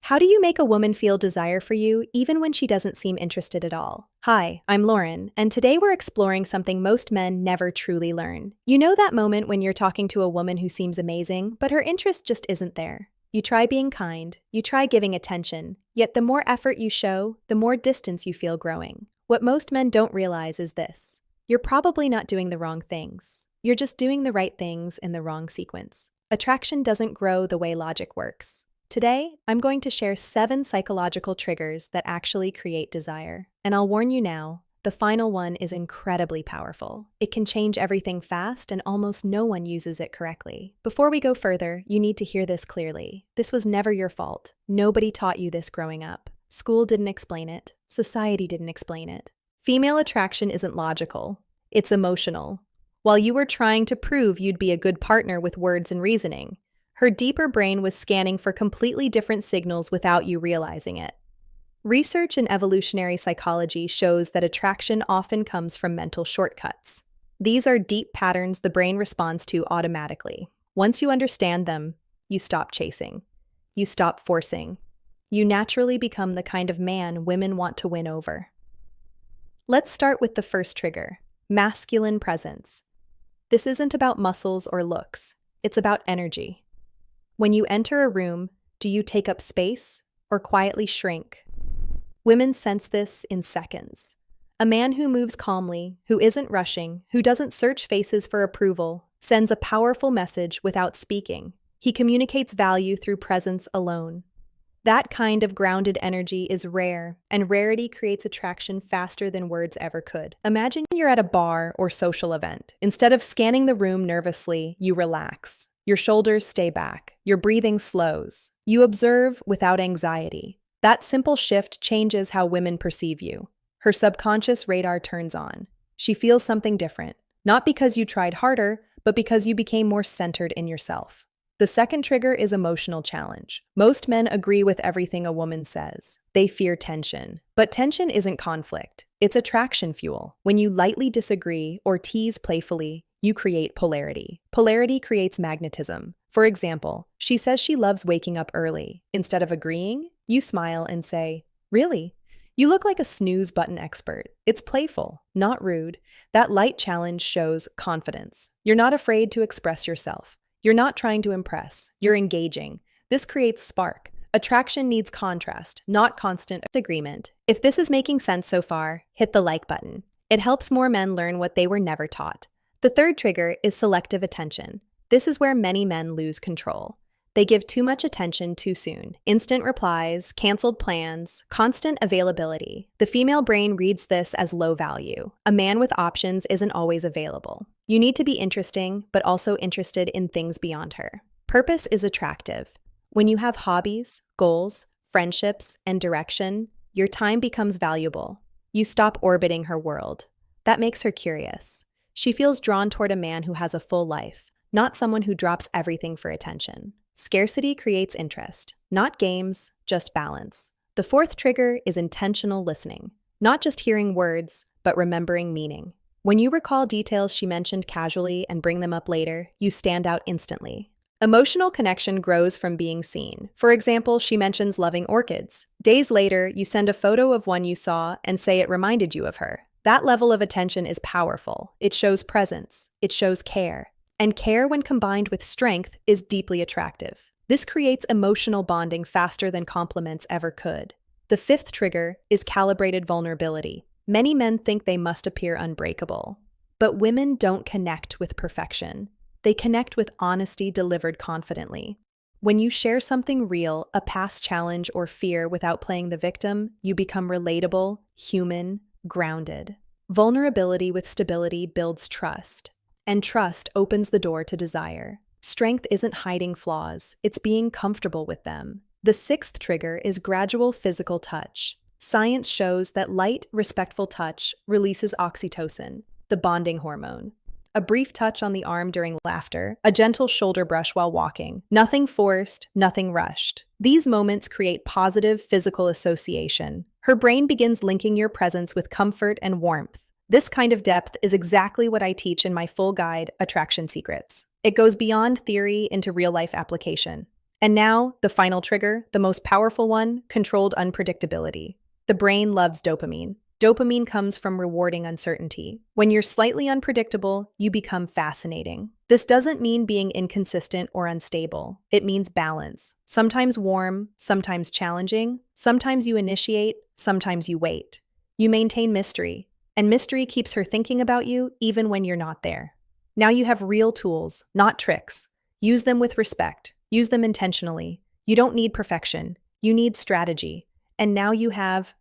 How do you make a woman feel desire for you even when she doesn't seem interested at all? Hi, I'm Lauren, and today we're exploring something most men never truly learn. You know that moment when you're talking to a woman who seems amazing, but her interest just isn't there. You try being kind, you try giving attention, yet the more effort you show, the more distance you feel growing. What most men don't realize is this: you're probably not doing the wrong things. You're just doing the right things in the wrong sequence. Attraction doesn't grow the way logic works. Today, I'm going to share 7 psychological triggers that actually create desire. And I'll warn you now, the final one is incredibly powerful. It can change everything fast, and almost no one uses it correctly. Before we go further, you need to hear this clearly. This was never your fault. Nobody taught you this growing up. School didn't explain it. Society didn't explain it. Female attraction isn't logical. It's emotional. While you were trying to prove you'd be a good partner with words and reasoning, her deeper brain was scanning for completely different signals without you realizing it. Research in evolutionary psychology shows that attraction often comes from mental shortcuts. These are deep patterns the brain responds to automatically. Once you understand them, you stop chasing. You stop forcing. You naturally become the kind of man women want to win over. Let's start with the first trigger: masculine presence. This isn't about muscles or looks. It's about energy. When you enter a room, do you take up space or quietly shrink? Women sense this in seconds. A man who moves calmly, who isn't rushing, who doesn't search faces for approval, sends a powerful message without speaking. He communicates value through presence alone. That kind of grounded energy is rare, and rarity creates attraction faster than words ever could. Imagine you're at a bar or social event. Instead of scanning the room nervously, you relax. Your shoulders stay back. Your breathing slows. You observe without anxiety. That simple shift changes how women perceive you. Her subconscious radar turns on. She feels something different, not because you tried harder, but because you became more centered in yourself. The second trigger is emotional challenge. Most men agree with everything a woman says. They fear tension. But tension isn't conflict. It's attraction fuel. When you lightly disagree or tease playfully, you create polarity. Polarity creates magnetism. For example, she says she loves waking up early. Instead of agreeing, you smile and say, "Really? You look like a snooze button expert." It's playful, not rude. That light challenge shows confidence. You're not afraid to express yourself. You're not trying to impress. You're engaging. This creates spark. Attraction needs contrast, not constant agreement. If this is making sense so far, hit the like button. It helps more men learn what they were never taught. The third trigger is selective attention. This is where many men lose control. They give too much attention too soon. Instant replies, canceled plans, constant availability. The female brain reads this as low value. A man with options isn't always available. You need to be interesting, but also interested in things beyond her. Purpose is attractive. When you have hobbies, goals, friendships, and direction, your time becomes valuable. You stop orbiting her world. That makes her curious. She feels drawn toward a man who has a full life, not someone who drops everything for attention. Scarcity creates interest, not games, just balance. The fourth trigger is intentional listening, not just hearing words, but remembering meaning. When you recall details she mentioned casually and bring them up later, you stand out instantly. Emotional connection grows from being seen. For example, she mentions loving orchids. Days later, you send a photo of one you saw and say it reminded you of her. That level of attention is powerful. It shows presence. It shows care. And care, when combined with strength, is deeply attractive. This creates emotional bonding faster than compliments ever could. The fifth trigger is calibrated vulnerability. Many men think they must appear unbreakable. But women don't connect with perfection. They connect with honesty delivered confidently. When you share something real, a past challenge or fear, without playing the victim, you become relatable, human, grounded. Vulnerability with stability builds trust. And trust opens the door to desire. Strength isn't hiding flaws, it's being comfortable with them. The sixth trigger is gradual physical touch. Science shows that light, respectful touch releases oxytocin, the bonding hormone. A brief touch on the arm during laughter, a gentle shoulder brush while walking. Nothing forced, nothing rushed. These moments create positive physical association. Her brain begins linking your presence with comfort and warmth. This kind of depth is exactly what I teach in my full guide, Attraction Secrets. It goes beyond theory into real-life application. And now, the final trigger, the most powerful one, controlled unpredictability. The brain loves dopamine. Dopamine comes from rewarding uncertainty. When you're slightly unpredictable, you become fascinating. This doesn't mean being inconsistent or unstable. It means balance. Sometimes warm, sometimes challenging, sometimes you initiate, sometimes you wait. You maintain mystery, and mystery keeps her thinking about you even when you're not there. Now you have real tools, not tricks. Use them with respect. Use them intentionally. You don't need perfection. You need strategy. And now you have